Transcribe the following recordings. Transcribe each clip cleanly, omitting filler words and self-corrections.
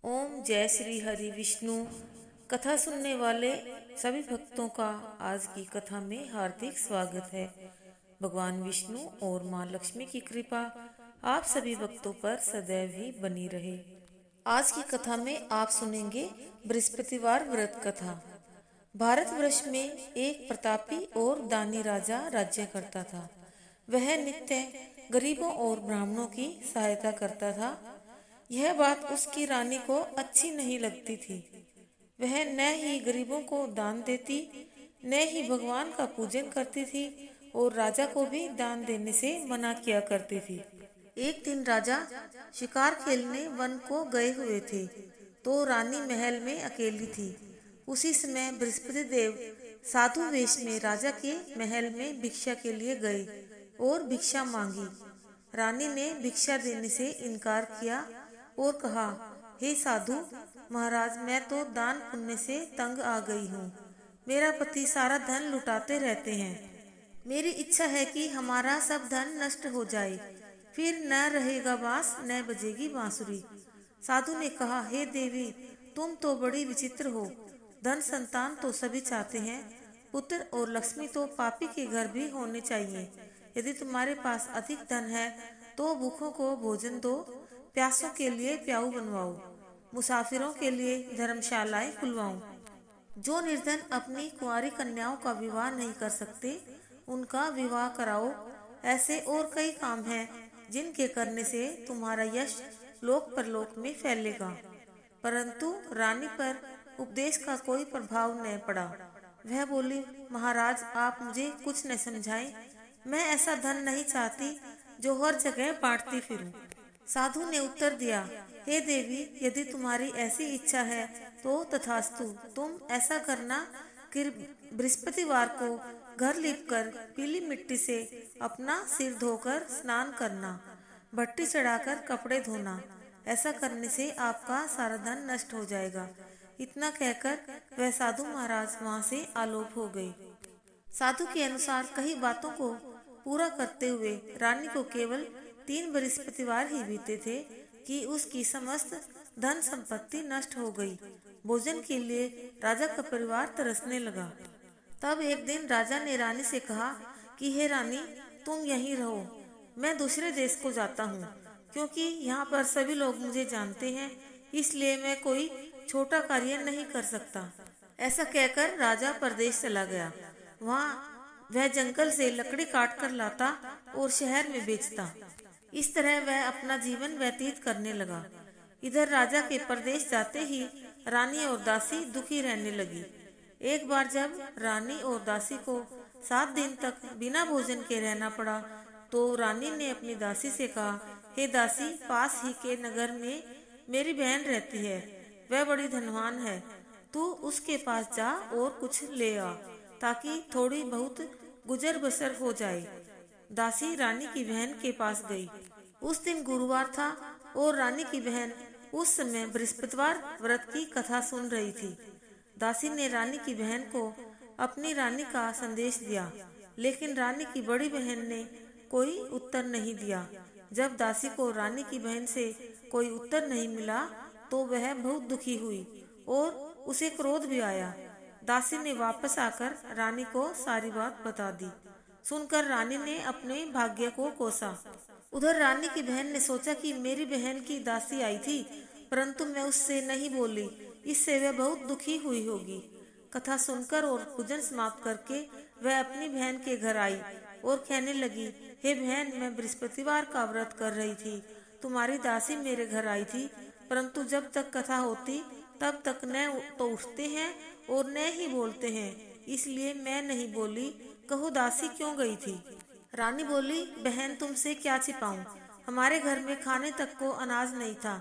ओम जय श्री हरि विष्णु। कथा सुनने वाले सभी भक्तों का आज की कथा में हार्दिक स्वागत है। भगवान विष्णु और माँ लक्ष्मी की कृपा आप सभी भक्तों पर सदैव ही बनी रहे। आज की कथा में आप सुनेंगे बृहस्पतिवार व्रत कथा। भारतवर्ष में एक प्रतापी और दानी राजा राज्य करता था। वह नित्य गरीबों और ब्राह्मणों की सहायता करता था। यह बात उसकी रानी को अच्छी नहीं लगती थी। वह न ही गरीबों को दान देती, न ही भगवान का पूजन करती थी और राजा को भी दान देने से मना किया करती थी। एक दिन राजा शिकार खेलने वन को गए हुए थे, तो रानी महल में अकेली थी। उसी समय बृहस्पति देव साधु वेश में राजा के महल में भिक्षा के लिए गए और भिक्षा मांगी। रानी ने भिक्षा देने से इनकार किया और कहा, हे साधु महाराज, मैं तो दान पुण्य से तंग आ गई हूँ। मेरा पति सारा धन लुटाते रहते हैं। मेरी इच्छा है कि हमारा सब धन नष्ट हो जाए, फिर न रहेगा बांस न बजेगी बांसुरी। साधु ने कहा, हे देवी, तुम तो बड़ी विचित्र हो। धन संतान तो सभी चाहते हैं, पुत्र और लक्ष्मी तो पापी के घर भी होने चाहिए। यदि तुम्हारे पास अधिक धन है तो भूखों को भोजन दो, प्यासों के लिए प्याऊ बनवाओ, मुसाफिरों के लिए धर्मशालाएं खुलवाओ। जो निर्धन अपनी कुंवारी कन्याओं का विवाह नहीं कर सकते, उनका विवाह कराओ। ऐसे और कई काम हैं जिनके करने से तुम्हारा यश लोक परलोक में फैलेगा। परंतु रानी पर उपदेश का कोई प्रभाव न पड़ा। वह बोली, महाराज, आप मुझे कुछ न समझाएं। मैं ऐसा धन नहीं चाहती जो हर जगह बांटती फिरूं। साधु ने उत्तर दिया, हे देवी, यदि तुम्हारी ऐसी इच्छा है तो तथास्तु। तुम ऐसा करना कि बृहस्पतिवार को घर लीपकर पीली मिट्टी से अपना सिर धोकर स्नान करना, भट्टी चढ़ाकर कपड़े धोना। ऐसा करने से आपका सारा धन नष्ट हो जाएगा। इतना कहकर वह साधु महाराज वहां से आलोप हो गए। साधु के अनुसार कई बातों को पूरा करते हुए रानी को केवल 3 बृहस्पतिवार ही बीते थे कि उसकी समस्त धन संपत्ति नष्ट हो गई। भोजन के लिए राजा का परिवार तरसने लगा। तब एक दिन राजा ने रानी से कहा कि हे रानी, तुम यहीं रहो, मैं दूसरे देश को जाता हूँ, क्योंकि यहाँ पर सभी लोग मुझे जानते हैं, इसलिए मैं कोई छोटा कार्य नहीं कर सकता। ऐसा कहकर राजा परदेश चला गया। वहाँ वह जंगल से लकड़ी काट कर लाता और शहर में बेचता। इस तरह वह अपना जीवन व्यतीत करने लगा। इधर राजा के परदेश जाते ही रानी और दासी दुखी रहने लगी। एक बार जब रानी और दासी को 7 दिन तक बिना भोजन के रहना पड़ा, तो रानी ने अपनी दासी से कहा, हे दासी, पास ही के नगर में मेरी बहन रहती है। वह बड़ी धनवान है। तू उसके पास जा और कुछ ले आ, ताकि थोड़ी बहुत गुजर बसर हो जाए। दासी रानी की बहन के पास गई। उस दिन गुरुवार था और रानी की बहन उस समय बृहस्पतिवार व्रत की कथा सुन रही थी। दासी ने रानी की बहन को अपनी रानी का संदेश दिया, लेकिन रानी की बड़ी बहन ने कोई उत्तर नहीं दिया। जब दासी को रानी की बहन से कोई उत्तर नहीं मिला, तो वह बहुत दुखी हुई और उसे क्रोध भी आया। दासी ने वापस आकर रानी को सारी बात बता दी। सुनकर रानी ने अपने भाग्य को कोसा। उधर रानी की बहन ने सोचा कि मेरी बहन की दासी आई थी, परंतु मैं उससे नहीं बोली, इससे वह बहुत दुखी हुई होगी। कथा सुनकर और पूजन समाप्त करके वह अपनी बहन के घर आई और कहने लगी, हे बहन, मैं बृहस्पतिवार का व्रत कर रही थी। तुम्हारी दासी मेरे घर आई थी, परंतु जब तक कथा होती तब तक न तो उठते हैं और न ही बोलते हैं, इसलिए मैं नहीं बोली। कहो दासी क्यों गई थी? रानी बोली, बहन, तुमसे क्या छिपाऊं, हमारे घर में खाने तक को अनाज नहीं था।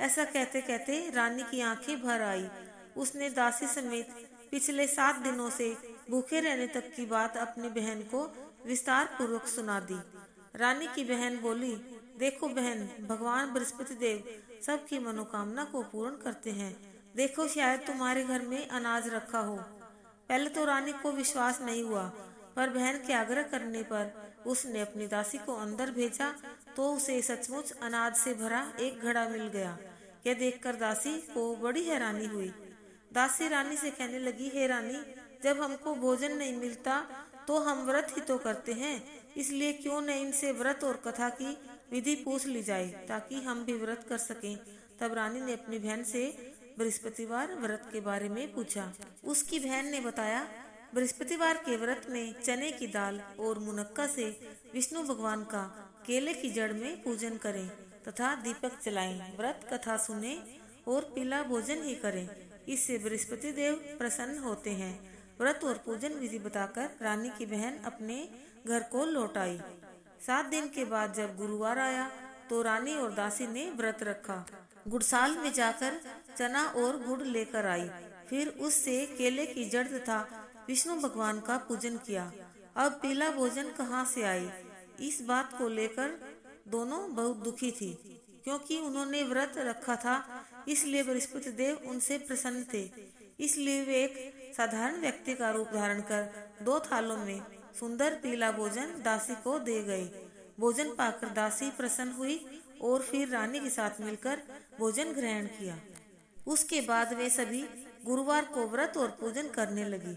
ऐसा कहते कहते रानी की आंखें भर आई। उसने दासी समेत पिछले 7 दिनों से भूखे रहने तक की बात अपनी बहन को विस्तार पूर्वक सुना दी। रानी की बहन बोली, देखो बहन, भगवान बृहस्पति देव सबकी मनोकामना को पूर्ण करते हैं। देखो, शायद तुम्हारे घर में अनाज रखा हो। पहले तो रानी को विश्वास नहीं हुआ, पर बहन के आग्रह करने पर उसने अपनी दासी को अंदर भेजा, तो उसे सचमुच अनाज से भरा एक घड़ा मिल गया। यह देखकर दासी को बड़ी हैरानी हुई। दासी रानी से कहने लगी, हे रानी, जब हमको भोजन नहीं मिलता तो हम व्रत ही तो करते हैं, इसलिए क्यों न इनसे व्रत और कथा की विधि पूछ ली जाए ताकि हम भी व्रत कर सकें। तब रानी ने अपनी बहन से बृहस्पतिवार व्रत के बारे में पूछा। उसकी बहन ने बताया, बृहस्पतिवार के व्रत में चने की दाल और मुनक्का से विष्णु भगवान का केले की जड़ में पूजन करें तथा दीपक जलाएं, व्रत कथा सुने और पीला भोजन ही करें, इससे बृहस्पति देव प्रसन्न होते हैं। व्रत और पूजन विधि बताकर रानी की बहन अपने घर को लौट आई। 7 दिन के बाद जब गुरुवार आया तो रानी और दासी ने व्रत रखा। गुड़साल में जाकर चना और गुड़ लेकर आई, फिर उससे केले की जड़ तथा विष्णु भगवान का पूजन किया। अब पीला भोजन कहाँ से आई, इस बात को लेकर दोनों बहुत दुखी थी, क्योंकि उन्होंने व्रत रखा था, इसलिए बृहस्पति देव उनसे प्रसन्न थे। इसलिए वे एक साधारण व्यक्ति का रूप धारण कर 2 थालों में सुंदर पीला भोजन दासी को दे गए। भोजन पाकर दासी प्रसन्न हुई और फिर रानी के साथ मिलकर भोजन ग्रहण किया। उसके बाद वे सभी गुरुवार को व्रत और पूजन करने लगी।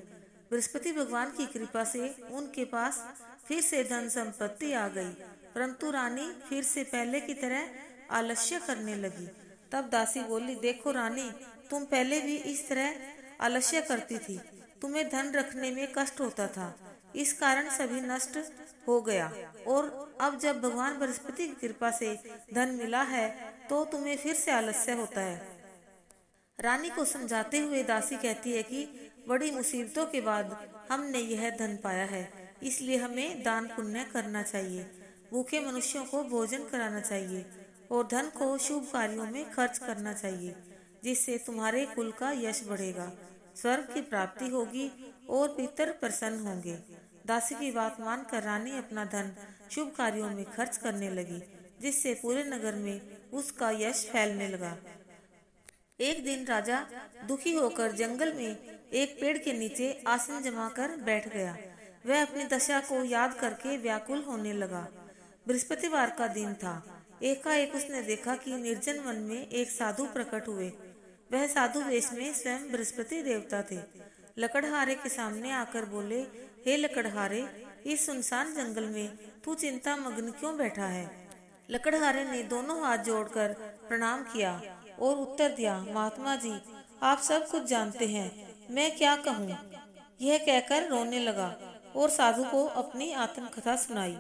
बृहस्पति भगवान की कृपा से उनके पास फिर से धन संपत्ति आ गई, परंतु रानी फिर से पहले की तरह आलस्य करने लगी। तब दासी बोली, देखो रानी, तुम पहले भी इस तरह आलस्य करती थी, तुम्हें धन रखने में कष्ट होता था, इस कारण सभी नष्ट हो गया, और अब जब भगवान बृहस्पति की कृपा से धन मिला है तो तुम्हें फिर से आलस्य होता है। रानी को समझाते हुए दासी कहती है कि बड़ी मुसीबतों के बाद हमने यह धन पाया है, इसलिए हमें दान पुण्य करना चाहिए, भूखे मनुष्यों को भोजन कराना चाहिए और धन को शुभ कार्यों में खर्च करना चाहिए, जिससे तुम्हारे कुल का यश बढ़ेगा, स्वर्ग की प्राप्ति होगी और पितर प्रसन्न होंगे। दासी की बात मानकर रानी अपना धन शुभ कार्यों में खर्च करने लगी, जिससे पूरे नगर में उसका यश फैलने लगा। एक दिन राजा दुखी होकर जंगल में एक पेड़ के नीचे आसन जमाकर बैठ गया। वह अपनी दशा को याद करके व्याकुल होने लगा। बृहस्पतिवार का दिन था। एकाएक उसने देखा कि निर्जन वन में एक साधु प्रकट हुए। वह साधु वेश में स्वयं बृहस्पति देवता थे। लकड़हारे के सामने आकर बोले, हे लकड़हारे, इस सुनसान जंगल में तू चिंता मग्न क्यों बैठा है? लकड़हारे ने दोनों हाथ जोड़कर प्रणाम किया और उत्तर दिया, महात्मा जी, आप सब कुछ जानते हैं, मैं क्या कहूँ? यह कहकर रोने लगा और साधु को अपनी आत्मकथा सुनाई।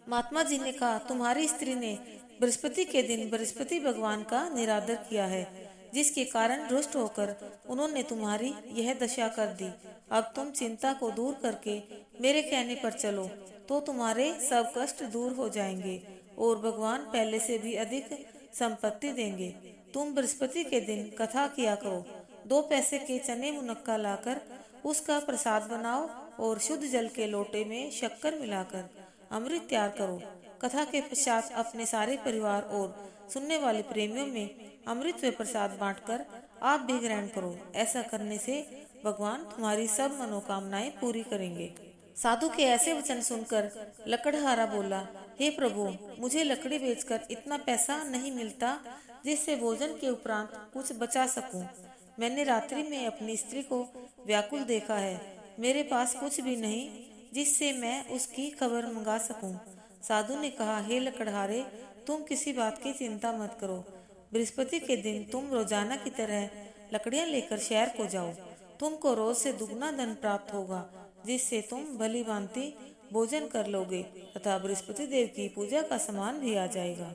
महात्मा जी ने कहा, तुम्हारी स्त्री ने बृहस्पति के दिन बृहस्पति भगवान का निरादर किया है, जिसके कारण रुष्ट होकर उन्होंने तुम्हारी यह दशा कर दी। अब तुम चिंता को दूर करके मेरे कहने पर चलो तो तुम्हारे सब कष्ट दूर हो जाएंगे और भगवान पहले से भी अधिक संपत्ति देंगे। तुम बृहस्पति के दिन कथा किया करो, 2 पैसे के चने मुनक्का लाकर उसका प्रसाद बनाओ और शुद्ध जल के लोटे में शक्कर मिलाकर अमृत तैयार करो। कथा के पश्चात अपने सारे परिवार और सुनने वाले प्रेमियों में अमृत व प्रसाद बांटकर आप भी ग्रहण करो। ऐसा करने से भगवान तुम्हारी सब मनोकामनाएं पूरी करेंगे। साधु के ऐसे वचन सुनकर लकड़हारा बोला, हे प्रभु, मुझे लकड़ी बेचकर इतना पैसा नहीं मिलता जिससे भोजन के उपरांत कुछ बचा सकूं। मैंने रात्रि में अपनी स्त्री को व्याकुल देखा है, मेरे पास कुछ भी नहीं जिससे मैं उसकी खबर मंगा सकूं। साधु ने कहा, हे लकड़हारे, तुम किसी बात की चिंता मत करो। बृहस्पति के दिन तुम रोजाना की तरह लकड़ियां लेकर शहर को जाओ। तुमको रोज से दुगना धन प्राप्त होगा, जिससे तुम भली भांति भोजन कर लोगे तथा बृहस्पति देव की पूजा का सामान भी आ जाएगा।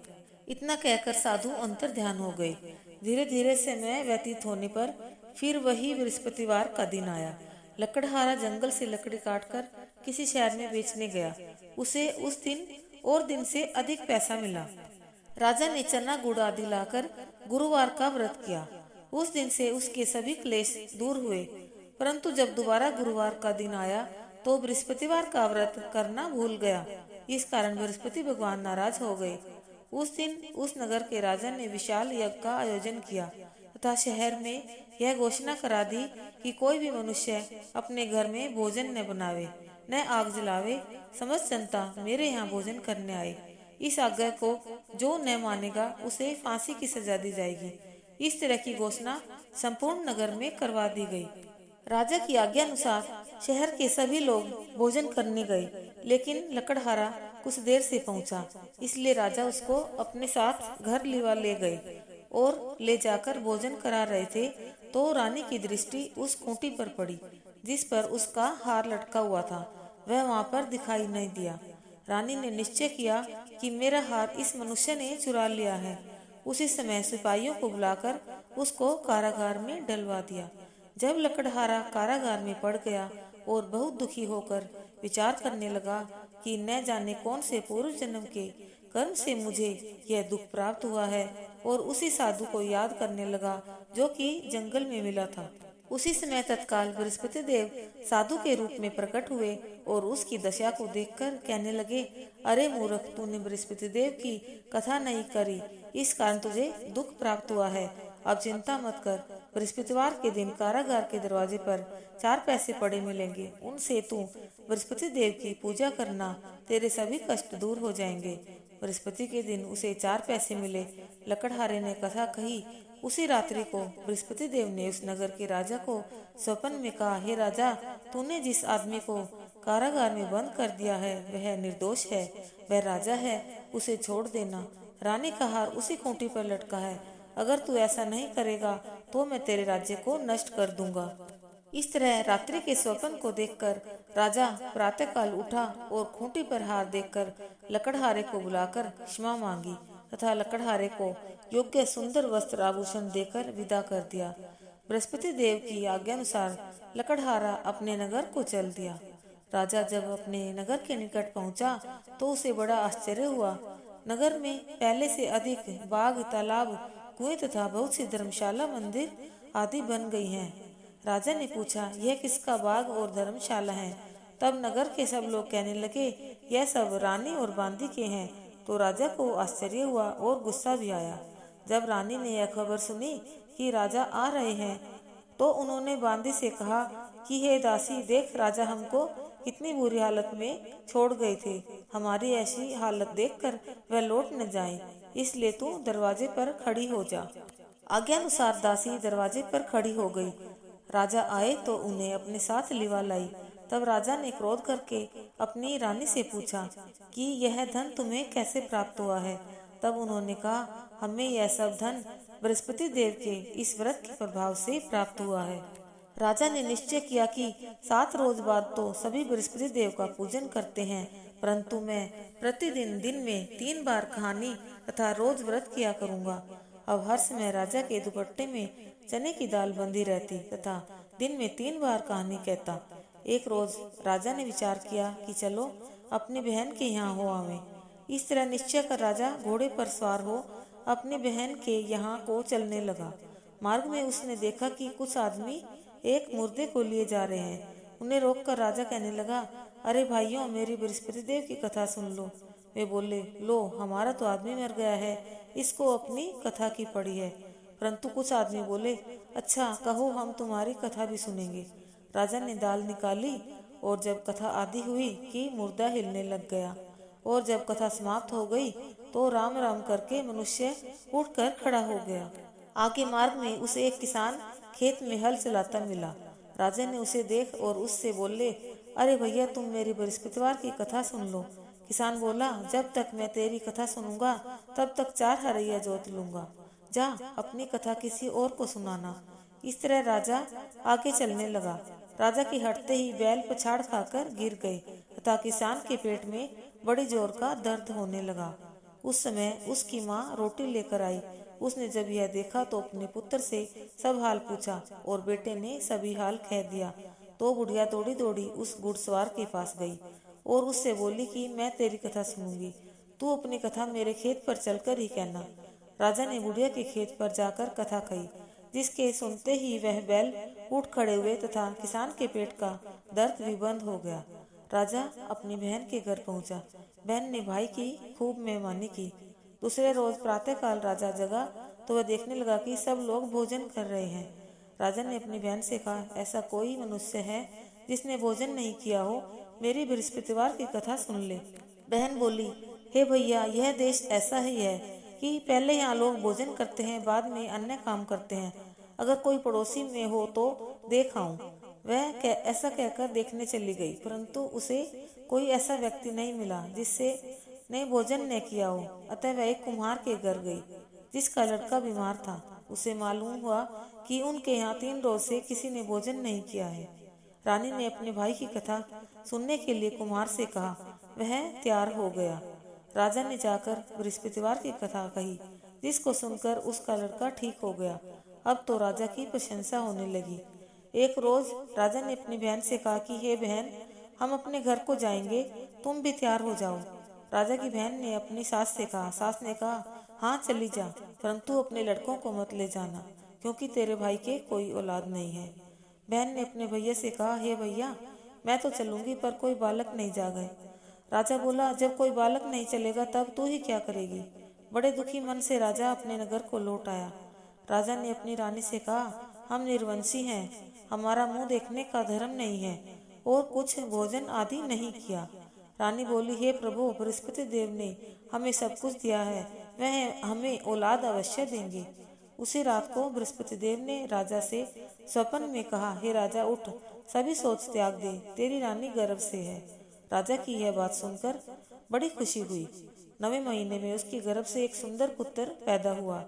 इतना कहकर साधु अंतर ध्यान हो गए। धीरे धीरे समय व्यतीत होने पर फिर वही बृहस्पतिवार का दिन आया। लकड़हारा जंगल से लकड़ी काटकर किसी शहर में बेचने गया। उसे उस दिन और दिन से अधिक पैसा मिला। राजा ने चना गुड़ आदि लाकर गुरुवार का व्रत किया। उस दिन से उसके सभी क्लेश दूर हुए। परंतु जब दोबारा गुरुवार का दिन आया तो बृहस्पतिवार का व्रत करना भूल गया। इस कारण बृहस्पति भगवान नाराज हो गए। उस दिन उस नगर के राजा ने विशाल यज्ञ का आयोजन किया तथा शहर में यह घोषणा करा दी कि कोई भी मनुष्य अपने घर में भोजन न बनावे, न आग जलावे। समस्त जनता मेरे यहाँ भोजन करने आए। इस आज्ञा को जो न मानेगा उसे फांसी की सजा दी जाएगी। इस तरह की घोषणा संपूर्ण नगर में करवा दी गई। राजा की आज्ञा अनुसार शहर के सभी लोग भोजन करने गए, लेकिन लकड़हारा कुछ देर से पहुंचा, इसलिए राजा उसको अपने साथ घर लिवा ले गए और ले जाकर भोजन करा रहे थे तो रानी की दृष्टि उस खूंटी पर पड़ी जिस पर उसका हार लटका हुआ था। वह वहां पर दिखाई नहीं दिया। रानी ने निश्चय किया कि मेरा हार इस मनुष्य ने चुरा लिया है। उसी समय सिपाहियों को बुलाकर उसको कारागार में डलवा दिया। जब लकड़हारा कारागार में पड़ गया और बहुत दुखी होकर विचार करने लगा कि न जाने कौन से पूर्व जन्म के कर्म से मुझे यह दुख प्राप्त हुआ है, और उसी साधु को याद करने लगा जो कि जंगल में मिला था। उसी समय तत्काल बृहस्पति देव साधु के रूप में प्रकट हुए और उसकी दशा को देखकर कहने लगे, अरे मूर्ख, तूने बृहस्पति देव की कथा नहीं करी, इस कारण तुझे दुख प्राप्त हुआ है। अब चिंता मत कर, बृहस्पतिवार के दिन कारागार के दरवाजे पर 4 पैसे पड़े मिलेंगे, उनसे तू बृहस्पति देव की पूजा करना, तेरे सभी कष्ट दूर हो जाएंगे। बृहस्पति के दिन उसे 4 पैसे मिले। लकड़हारे ने कथा कही। उसी रात्रि को बृहस्पति देव ने उस नगर के राजा को स्वप्न में कहा, हे राजा, तूने जिस आदमी को कारागार में बंद कर दिया है वह निर्दोष है, वह राजा है, उसे छोड़ देना। रानी का हार उसी खूंटी पर लटका है, अगर तू ऐसा नहीं करेगा तो मैं तेरे राज्य को नष्ट कर दूंगा। इस तरह रात्रि के स्वप्न को देखकर राजा प्रातःकाल उठा और खूंटी पर हार देखकर लकड़हारे को बुलाकर क्षमा मांगी तथा लकड़हारे को योग्य सुंदर वस्त्र आभूषण देकर विदा कर दिया। बृहस्पति देव की आज्ञानुसार लकड़हारा अपने नगर को चल दिया। राजा जब अपने नगर के निकट पहुंचा तो उसे बड़ा आश्चर्य हुआ। नगर में पहले से अधिक बाग, तालाब, कुएं तथा बहुत सी धर्मशाला, मंदिर आदि बन गई हैं। राजा ने पूछा, यह किसका बाग और धर्मशाला है? तब नगर के सब लोग कहने लगे, यह सब रानी और बांदी के हैं। तो राजा को आश्चर्य हुआ और गुस्सा भी आया। जब रानी ने यह खबर सुनी कि राजा आ रहे हैं तो उन्होंने बांदी से कहा कि हे दासी, देख, राजा हमको कितनी बुरी हालत में छोड़ गए थे। हमारी ऐसी हालत देखकर वह लौट न जाए, इसलिए तू दरवाजे पर खड़ी हो जा। आज्ञानुसार दासी दरवाजे पर खड़ी हो गई। राजा आए तो उन्हें अपने साथ लिवा लाई। तब राजा ने क्रोध करके अपनी रानी से पूछा कि यह धन तुम्हें कैसे प्राप्त हुआ है? तब उन्होंने कहा, हमें यह सब धन बृहस्पति देव के इस व्रत के प्रभाव से प्राप्त हुआ है। राजा ने निश्चय किया कि 7 रोज बाद तो सभी बृहस्पति देव का पूजन करते हैं, परंतु मैं प्रतिदिन दिन में 3 बार कहानी तथा रोज व्रत किया करूंगा। अब हर समय राजा के दुपट्टे में चने की दाल बंधी रहती तथा दिन में 3 बार कहानी कहता। एक रोज राजा ने विचार किया कि चलो अपनी बहन के यहाँ हो आवे। इस तरह निश्चय कर राजा घोड़े पर सवार हो अपनी बहन के यहाँ को चलने लगा। मार्ग में उसने देखा कि कुछ आदमी एक मुर्दे को लिए जा रहे हैं। उन्हें रोककर राजा कहने लगा, अरे भाइयों, मेरी बृहस्पति देव की कथा सुन लो। वे बोले, लो, हमारा तो आदमी मर गया है, इसको अपनी कथा की पड़ी है। परंतु कुछ आदमी बोले, अच्छा कहो, हम तुम्हारी कथा भी सुनेंगे। राजा ने दाल निकाली और जब कथा आदि हुई कि मुर्दा हिलने लग गया, और जब कथा समाप्त हो गई तो राम राम करके मनुष्य उठकर खड़ा हो गया। आगे मार्ग में उसे एक किसान खेत में हल चलाता मिला। राजा ने उसे देख और उससे बोले, अरे भैया, तुम मेरी बृहस्पतिवार की कथा सुन लो। किसान बोला, जब तक मैं तेरी कथा सुनूंगा तब तक 4 हरैया जोत लूंगा। जा, अपनी कथा किसी और को सुनाना। इस तरह राजा आगे चलने लगा। राजा की हटते ही बैल पछाड़ खाकर गिर गए तथा किसान के पेट में बड़ी जोर का दर्द होने लगा। उस समय उसकी माँ रोटी लेकर आई। उसने जब यह देखा तो अपने पुत्र से सब हाल पूछा और बेटे ने सभी हाल कह दिया। तो बुढ़िया दौड़ी दौड़ी उस घुड़सवार के पास गई और उससे बोली कि मैं तेरी कथा सुनूंगी, तू अपनी कथा मेरे खेत पर चलकर ही कहना। राजा ने बुढ़िया के खेत पर जाकर कथा कही, जिसके सुनते ही वह बैल उठ खड़े हुए तथा किसान के पेट का दर्द भी बंद हो गया। राजा अपनी बहन के घर पहुंचा। बहन ने भाई की खूब मेहमानी की। दूसरे रोज प्रातःकाल राजा जगा तो वह देखने लगा कि सब लोग भोजन कर रहे हैं। राजा ने अपनी बहन से कहा, ऐसा कोई मनुष्य है जिसने भोजन नहीं किया हो? मेरी बृहस्पतिवार की कथा सुन ले। बहन बोली, हे भैया, यह देश ऐसा ही है, कि पहले यहाँ लोग भोजन करते हैं, बाद में अन्य काम करते हैं। अगर कोई पड़ोसी में हो तो देख आऊं। ऐसा कहकर देखने चली गई, परंतु उसे कोई ऐसा व्यक्ति नहीं मिला जिससे ने भोजन न किया हो। अतः वह एक कुम्हार के घर गई जिसका लड़का बीमार था। उसे मालूम हुआ कि उनके यहाँ 3 रोज से किसी ने भोजन नहीं किया है। रानी ने अपने भाई की कथा सुनने के लिए कुम्हार से कहा। वह तैयार हो गया। राजा ने जाकर बृहस्पतिवार की कथा कही, जिसको सुनकर उसका लड़का ठीक हो गया। अब तो राजा की प्रशंसा होने लगी। एक रोज राजा ने अपनी बहन से कहा कि हे बहन, हम अपने घर को जाएंगे, तुम भी तैयार हो जाओ। राजा की बहन ने अपनी सास से कहा। सास ने कहा, हाँ चली जा, परंतु अपने लड़कों को मत ले जाना, क्योंकि तेरे भाई के कोई औलाद नहीं है। बहन ने अपने भैया से कहा, हे भैया, मैं तो चलूंगी, पर कोई बालक नहीं जा गए। राजा बोला, जब कोई बालक नहीं चलेगा तब तू ही क्या करेगी। बड़े दुखी मन से राजा अपने नगर को लौट आया। राजा ने अपनी रानी से कहा, हम निर्वंशी हैं, हमारा मुंह देखने का धर्म नहीं है और कुछ भोजन आदि नहीं किया। रानी बोली, हे प्रभु, बृहस्पति देव ने हमें सब कुछ दिया है, वह हमें औलाद अवश्य देंगे। उसी रात को बृहस्पति देव ने राजा से स्वप्न में कहा, हे राजा, उठ, सभी सोच त्याग दे, तेरी रानी गर्भ से है। राजा की यह बात सुनकर बड़ी खुशी हुई। 9वें महीने में उसकी गर्भ से एक सुंदर पुत्र पैदा हुआ।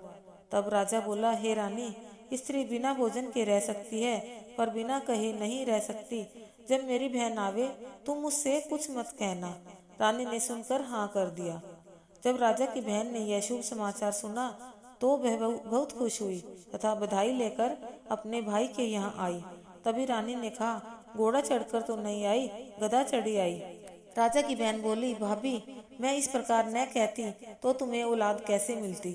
तब राजा बोला, हे रानी, स्त्री बिना भोजन के रह सकती है, पर बिना कहे नहीं रह सकती। जब मेरी बहन आवे तुम मुझसे कुछ मत कहना। रानी ने सुनकर हाँ कर दिया। जब राजा की बहन ने यह शुभ समाचार सुना तो वह बहुत खुश हुई तथा बधाई लेकर अपने भाई के यहाँ आई। तभी रानी ने कहा, घोड़ा चढ़कर तो नहीं आई, गधा चढ़ी आई। राजा की बहन बोली, भाभी, मैं इस प्रकार न कहती तो तुम्हें औलाद कैसे मिलती।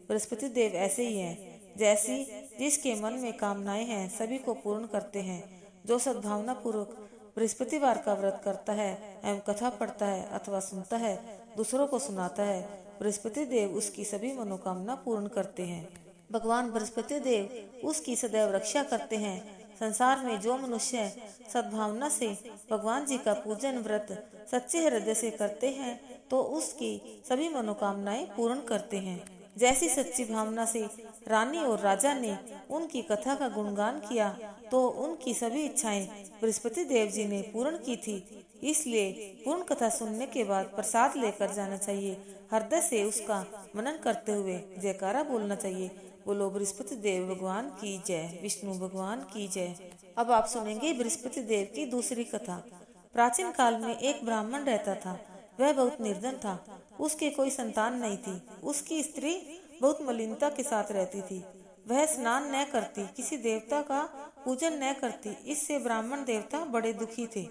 बृहस्पति देव ऐसे ही हैं, जैसी जिसके मन में कामनाएं हैं सभी को पूर्ण करते हैं। जो सद्भावना पूर्वक बृहस्पतिवार का व्रत करता है एवं कथा पढ़ता है अथवा सुनता है, दूसरों को सुनाता है, बृहस्पति देव उसकी सभी मनोकामना पूर्ण करते हैं। भगवान बृहस्पति देव उसकी सदैव रक्षा करते हैं। संसार में जो मनुष्य सद्भावना से भगवान जी का पूजन व्रत सच्चे हृदय से करते हैं तो उसकी सभी मनोकामनाएं पूर्ण करते हैं। जैसी सच्ची भावना से रानी और राजा ने उनकी कथा का गुणगान किया तो उनकी सभी इच्छाएं बृहस्पति देव जी ने पूर्ण की थी। इसलिए पूर्ण कथा सुनने के बाद प्रसाद लेकर जाना चाहिए। हृदय से उसका मनन करते हुए जयकारा बोलना चाहिए। बोलो बृहस्पति देव भगवान की जय, विष्णु भगवान की जय। अब आप सुनेंगे बृहस्पति देव की दूसरी कथा। प्राचीन काल में एक ब्राह्मण रहता था। वह बहुत निर्धन था। उसके कोई संतान नहीं थी। उसकी स्त्री बहुत मलिनता के साथ रहती थी। वह स्नान न करती, किसी देवता का पूजन न करती। इससे ब्राह्मण देवता बड़े दुखी थे।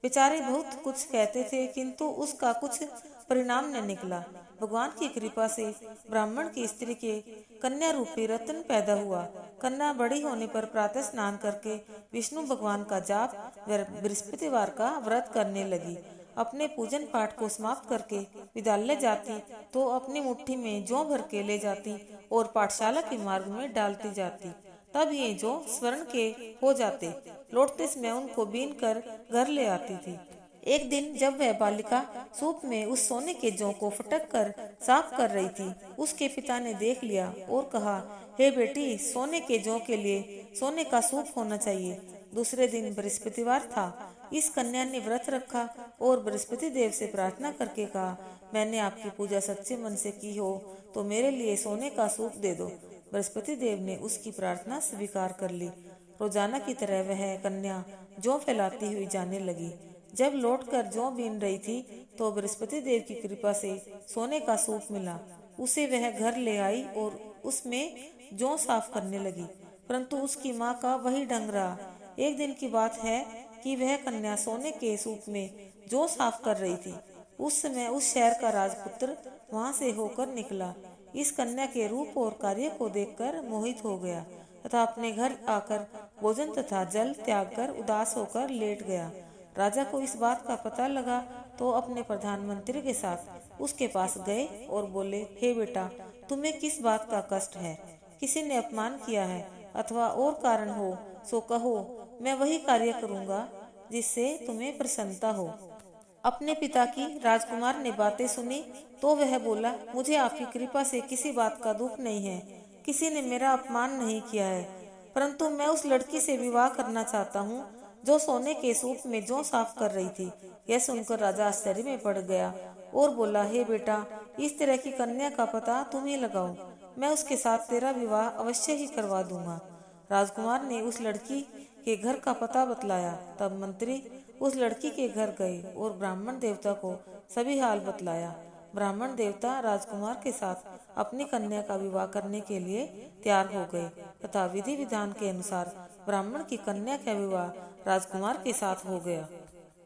बेचारे बहुत कुछ कहते थे, किंतु उसका कुछ परिणाम न निकला। भगवान की कृपा से ब्राह्मण की स्त्री के कन्या रूपी रत्न पैदा हुआ। कन्या बड़ी होने पर प्रातः स्नान करके विष्णु भगवान का जाप व बृहस्पतिवार का व्रत करने लगी। अपने पूजन पाठ को समाप्त करके विद्यालय जाती तो अपनी मुट्ठी में जौ भर के ले जाती और पाठशाला के मार्ग में डालती जाती। तब ये जौ स्वर्ण के हो जाते। लौटते समय उनको बीन कर घर ले आती थी। एक दिन जब वह बालिका सूप में उस सोने के जौ को फटक कर साफ कर रही थी, उसके पिता ने देख लिया और कहा, हे बेटी, सोने के जौ के लिए सोने का सूप होना चाहिए। दूसरे दिन बृहस्पतिवार था। इस कन्या ने व्रत रखा और बृहस्पति देव से प्रार्थना करके कहा, मैंने आपकी पूजा सच्चे मन से की हो तो मेरे लिए सोने का सूप दे दो। बृहस्पति देव ने उसकी प्रार्थना स्वीकार कर ली। रोजाना की तरह वह कन्या जौ फैलाती हुई जाने लगी। जब लौटकर जौ बीन रही थी तो बृहस्पति देव की कृपा से सोने का सूप मिला। उसे वह घर ले आई और उसमें जौ साफ करने लगी, परंतु उसकी माँ का वही ढंग रहा। एक दिन की बात है कि वह कन्या सोने के सूप में जौ साफ कर रही थी। उस समय उस शहर का राजपुत्र वहां से होकर निकला। इस कन्या के रूप और कार्य को देखकर मोहित हो गया तथा अपने घर आकर भोजन तथा जल त्याग कर उदास होकर लेट गया। राजा को इस बात का पता लगा तो अपने प्रधानमंत्री के साथ उसके पास गए और बोले, हे बेटा, तुम्हें किस बात का कष्ट है? किसी ने अपमान किया है अथवा और कारण हो सो कहो, मैं वही कार्य करूंगा जिससे तुम्हें प्रसन्नता हो। अपने पिता की राजकुमार ने बातें सुनी तो वह बोला, मुझे आपकी कृपा से किसी बात का दुख नहीं है, किसी ने मेरा अपमान नहीं किया है, परंतु मैं उस लड़की से विवाह करना चाहता हूँ जो सोने के सूप में जौ साफ कर रही थी। यह सुनकर राजा आश्चर्य में पड़ गया और बोला, हे बेटा, इस तरह की कन्या का पता तुम ही लगाओ, मैं उसके साथ तेरा विवाह अवश्य ही करवा दूंगा। राजकुमार ने उस लड़की के घर का पता बतलाया। तब मंत्री उस लड़की के घर गए और ब्राह्मण देवता को सभी हाल बतलाया। ब्राह्मण देवता राजकुमार के साथ अपनी कन्या का विवाह करने के लिए तैयार हो गए तथा विधि विधान के अनुसार ब्राह्मण की कन्या का विवाह राजकुमार के साथ हो गया।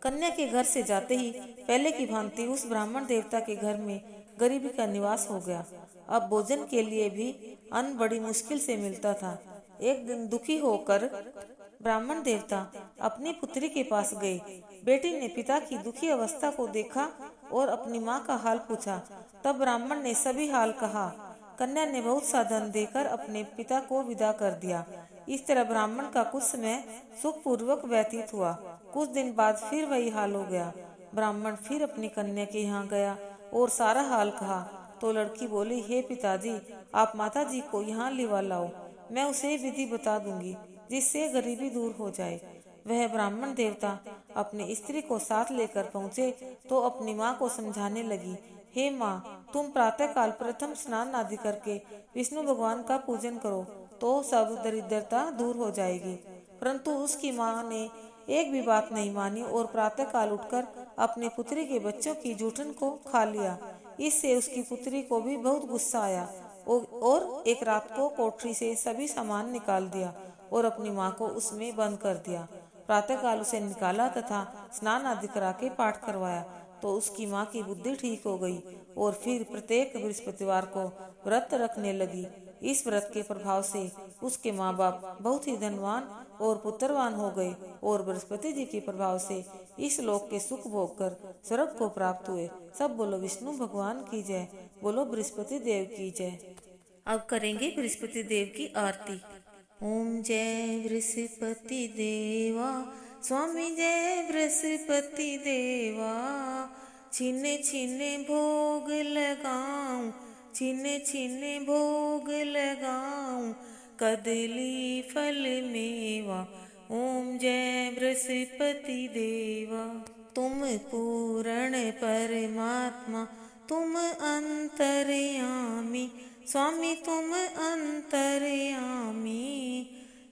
कन्या के घर से जाते ही पहले की भांति उस ब्राह्मण देवता के घर में गरीबी का निवास हो गया। अब भोजन के लिए भी अन्न बड़ी मुश्किल से मिलता था। एक दिन दुखी होकर ब्राह्मण देवता अपनी पुत्री के पास गए। बेटी ने पिता की दुखी अवस्था को देखा और अपनी माँ का हाल पूछा। तब ब्राह्मण ने सभी हाल कहा। कन्या ने बहुत सा धन देकर अपने पिता को विदा कर दिया। इस तरह ब्राह्मण का कुछ समय सुखपूर्वक व्यतीत हुआ। कुछ दिन बाद फिर वही हाल हो गया। ब्राह्मण फिर अपनी कन्या के यहाँ गया और सारा हाल कहा तो लड़की बोली, हे पिताजी, आप माता जी को यहाँ लिवा लाओ, मैं उसे विधि बता दूंगी जिससे गरीबी दूर हो जाए। वह ब्राह्मण देवता अपनी स्त्री को साथ लेकर पहुँचे तो अपनी माँ को समझाने लगी, हे माँ, तुम प्रातः काल प्रथम स्नान आदि करके विष्णु भगवान का पूजन करो तो सब दरिद्रता दूर हो जाएगी। परंतु उसकी माँ ने एक भी बात नहीं मानी और प्रातः काल उठकर अपनी पुत्री के बच्चों की जूठन को खा लिया। इससे उसकी पुत्री को भी बहुत गुस्सा आया और एक रात को कोठरी से सभी सामान निकाल दिया और अपनी माँ को उसमें बंद कर दिया। प्रातःकाल उसे निकाला तथा स्नान आदि करा के पाठ करवाया तो उसकी माँ की बुद्धि ठीक हो गई और फिर प्रत्येक बृहस्पतिवार को व्रत रखने लगी। इस व्रत के प्रभाव से उसके माँ बाप बहुत ही धनवान और पुत्रवान हो गए और बृहस्पति जी के प्रभाव से इस लोक के सुख भोग कर स्वर्ग को प्राप्त हुए। सब बोलो विष्णु भगवान की जय, बोलो बृहस्पति देव की जय। अब करेंगे बृहस्पति देव की आरती। ओम जय बृहस्पति देवा, स्वामी जय बृहस्पति देवा, छिने छिने भोग लगाऊं, छिने छिने भोग लगाऊं, कदली फल मेवा। ओम जय बृहस्पति देवा। तुम पूर्ण परमात्मा, तुम अंतर्यामी, स्वामी तुम अंतर्यामी,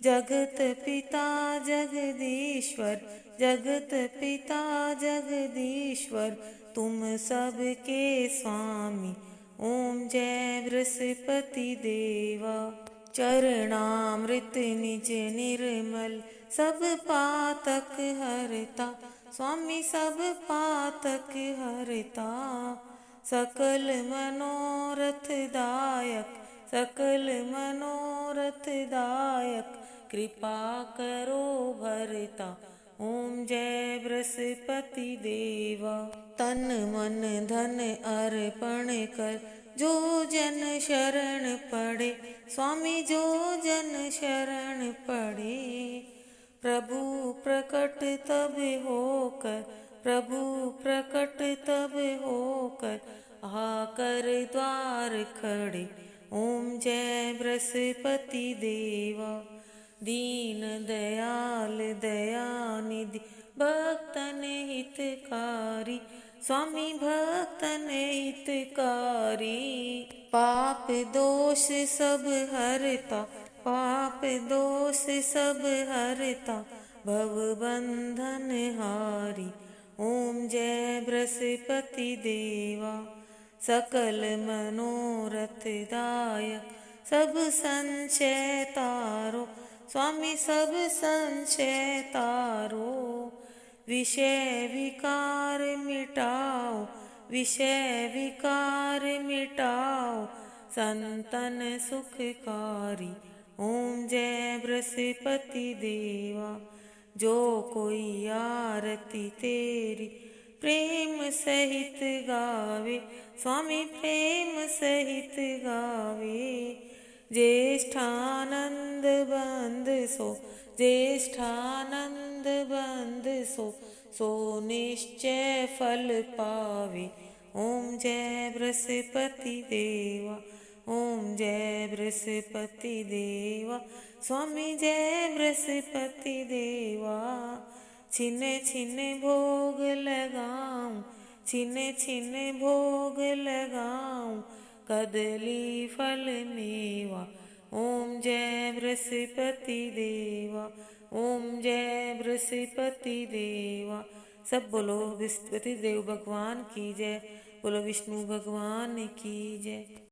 जगत पिता जगदीश्वर, जगत पिता जगदीश्वर, तुम सबके स्वामी। ओम जय बृहस्पति देवा। चरणामृत निज निर्मल, सब पातक हरता, स्वामी सब पातक हरता, सकल मनोरथ दायक, सकल मनोरथ दायक, कृपा करो भरता। ओम जय बृहस्पति देवा। तन मन धन अर्पण कर, जो जन शरण पड़े, स्वामी जो जन शरण पड़े, प्रभु प्रकट तब होकर, प्रभु प्रकट तब होकर, आकर द्वार खड़े। ओम जय बृहस्पति देवा। दीन दयाल दयानिधि, भक्तन हितकारी, स्वामी भक्तन हितकारी, पाप दोष सब हरता, पाप दोष सब हरता, भव बंधन हारी। ओम जय बृहस्पति देवा। सकल मनोरथ दायक, सब संशय तारो, स्वामी सब संशय तारो, विषय विकार मिटाओ, विषय विकार मिटाओ, संतन सुखकारी। ओम जय बृहस्पति देवा। जो कोई आरती तेरी प्रेम सहित गावे, स्वामी प्रेम सहित गावे, ज्येष्ठानंद बंद सो, ज्येष्ठानंद बंद सो, सो निश्चय फल पावे। ओम जय बृहस्पति देवा, ओम जय बृहस्पति देवा, स्वामी जय बृहस्पति देवा। छिने छिने भोग लगाऊं, छिने छिने भोग लगाऊं, कदली फल मेवा। ओम जय बृहस्पति देवा, ओम जय बृहस्पति देवा। सब बोलो बृहस्पति देव भगवान की जय, बोलो विष्णु भगवान की जय।